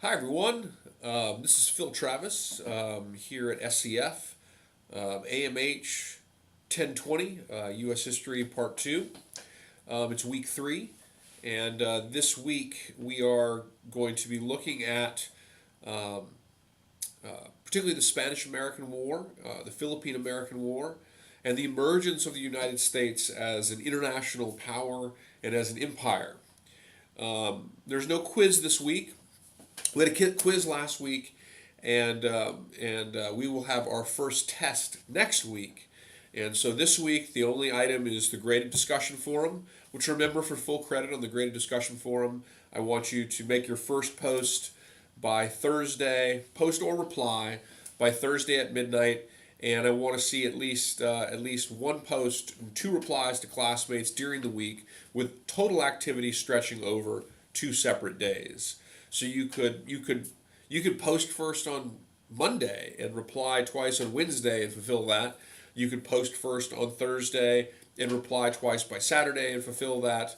Hi everyone, this is Phil Travis here at SCF, AMH 1020, U.S. History Part 2. It's week 3, and this week we are going to be looking at particularly the Spanish-American War, the Philippine-American War, and the emergence of the United States as an international power and as an empire. There's no quiz this week. We had a quiz last week, and we will have our first test next week. And so this week, the only item is the graded discussion forum, which remember, for full credit on the graded discussion forum, I want you to make your first post by Thursday, post or reply by Thursday at midnight. And I want to see at least one post and 2 replies to classmates during the week, with total activity stretching over 2 separate days. So you could post first on Monday and reply twice on Wednesday and fulfill that. You could post first on Thursday and reply twice by Saturday and fulfill that.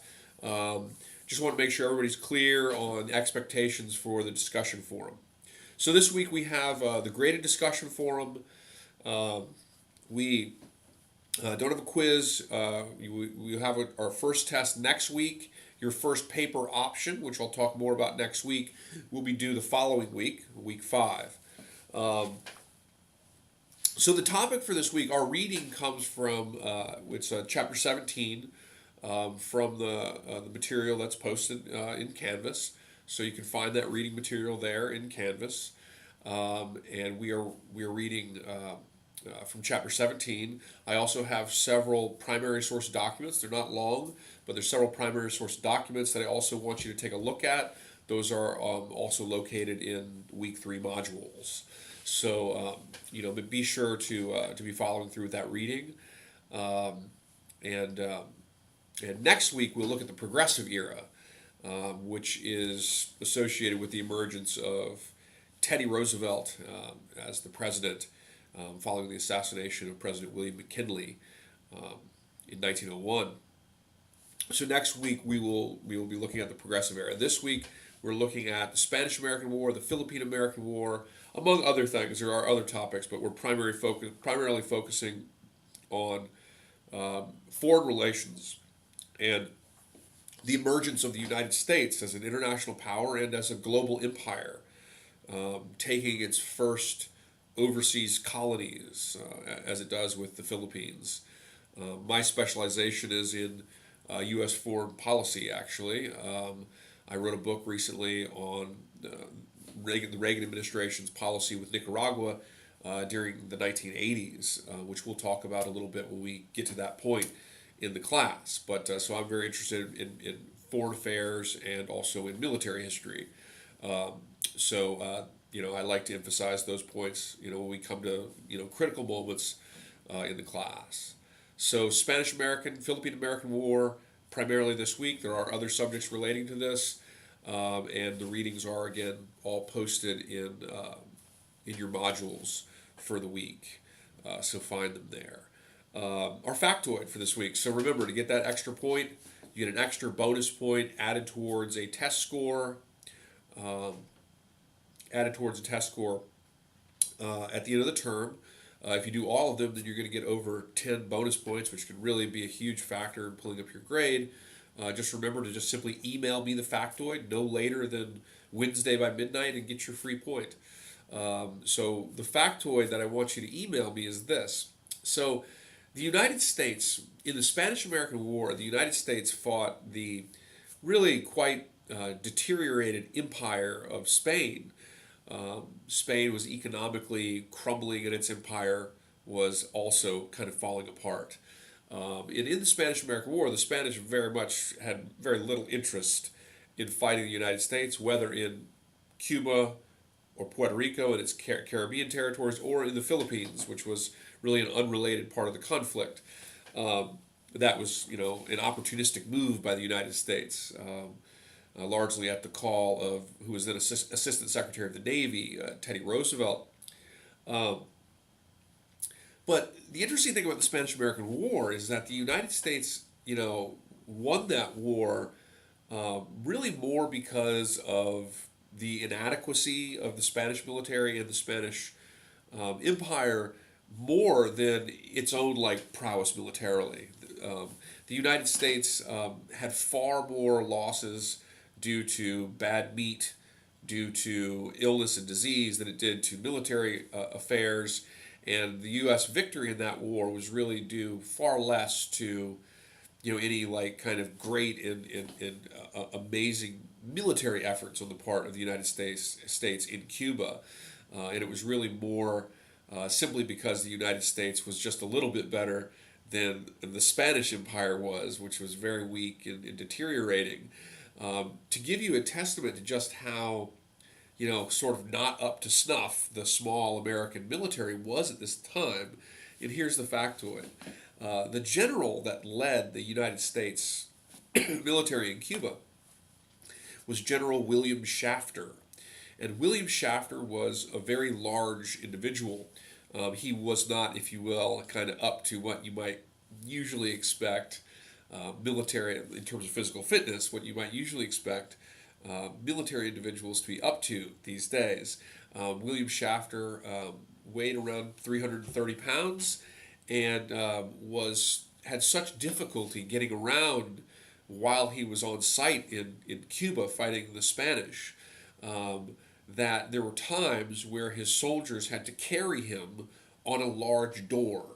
Just want to make sure everybody's clear on expectations for the discussion forum. So this week we have the graded discussion forum. We don't have a quiz. We have our first test next week. Your first paper option, which I'll talk more about next week, will be due the following week, week 5. So the topic for this week, our reading comes from it's chapter 17 from the material that's posted in Canvas. So you can find that reading material there in Canvas, and we are reading. From chapter 17. I also have several primary source documents. They're not long, but there's several primary source documents that I also want you to take a look at. Those are also located in week 3 modules. So, but be sure to be following through with that reading. And next week we'll look at the Progressive Era, which is associated with the emergence of Teddy Roosevelt as the president, following the assassination of President William McKinley in 1901. So next week we will be looking at the Progressive Era. This week we're looking at the Spanish-American War, the Philippine-American War, among other things. There are other topics, but we're primarily focusing on foreign relations and the emergence of the United States as an international power and as a global empire, taking its first overseas colonies, as it does with the Philippines. My specialization is in U.S. foreign policy, actually. I wrote a book recently on the Reagan administration's policy with Nicaragua during the 1980s, which we'll talk about a little bit when we get to that point in the class. But so I'm very interested in foreign affairs and also in military history. I like to emphasize those points, when we come to, critical moments in the class. So Spanish-American, Philippine-American War, primarily this week. There are other subjects relating to this, and the readings are, again, all posted in your modules for the week. So find them there. Our factoid for this week. So remember, to get that extra point, you get an extra bonus point added towards a test score. At the end of the term. If you do all of them, then you're going to get over 10 bonus points, which can really be a huge factor in pulling up your grade. Just remember to just simply email me the factoid no later than Wednesday by midnight and get your free point. So the factoid that I want you to email me is this. So the United States, in the Spanish-American War, the United States fought the really quite deteriorated empire of Spain. Spain was economically crumbling, and its empire was also kind of falling apart. In the Spanish-American War, the Spanish had very little interest in fighting the United States, whether in Cuba or Puerto Rico and its Caribbean territories, or in the Philippines, which was really an unrelated part of the conflict. That was, an opportunistic move by the United States. Largely at the call of who was then Assistant Secretary of the Navy, Teddy Roosevelt. But the interesting thing about the Spanish-American War is that the United States, won that war really more because of the inadequacy of the Spanish military and the Spanish empire more than its own like prowess militarily. The United States had far more losses due to bad meat, due to illness and disease than it did to military affairs, and the U.S. victory in that war was really due far less to any like kind of great and amazing military efforts on the part of the United States in Cuba, and it was really more simply because the United States was just a little bit better than the Spanish Empire was, which was very weak and deteriorating. To give you a testament to just how sort of not up to snuff the small American military was at this time, and here's the factoid. The general that led the United States military in Cuba was General William Shafter. And William Shafter was a very large individual. He was not, if you will, kind of up to what you might usually expect military, in terms of physical fitness, what you might usually expect military individuals to be up to these days. William Shafter weighed around 330 pounds and had such difficulty getting around while he was on site in Cuba fighting the Spanish, that there were times where his soldiers had to carry him on a large door.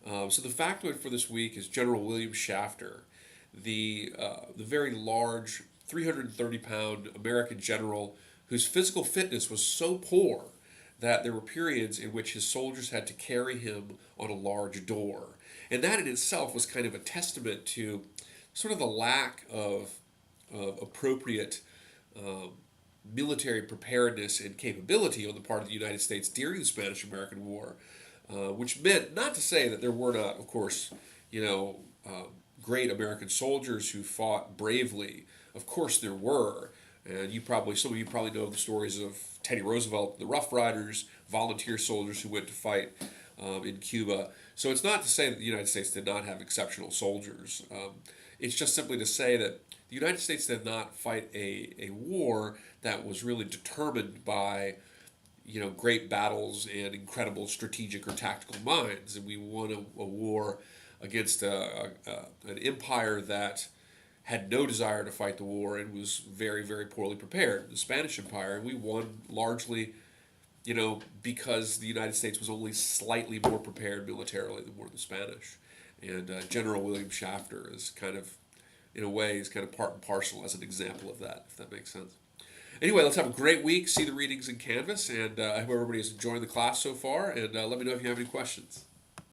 So the factoid for this week is General William Shafter, the very large 330-pound American general whose physical fitness was so poor that there were periods in which his soldiers had to carry him on a large door. And that in itself was kind of a testament to sort of the lack of appropriate military preparedness and capability on the part of the United States during the Spanish-American War, which meant not to say that there were not, of course, great American soldiers who fought bravely. Of course there were, and some of you probably know the stories of Teddy Roosevelt, the Rough Riders, volunteer soldiers who went to fight in Cuba. So it's not to say that the United States did not have exceptional soldiers. It's just simply to say that the United States did not fight a war that was really determined by great battles and incredible strategic or tactical minds. And we won a war against an empire that had no desire to fight the war and was very, very poorly prepared, the Spanish Empire. And we won largely, because the United States was only slightly more prepared militarily than were the Spanish. And General William Shafter is kind of, in a way, is kind of part and parcel as an example of that, if that makes sense. Anyway, let's have a great week. See the readings in Canvas, and I hope everybody is enjoying the class so far. And let me know if you have any questions.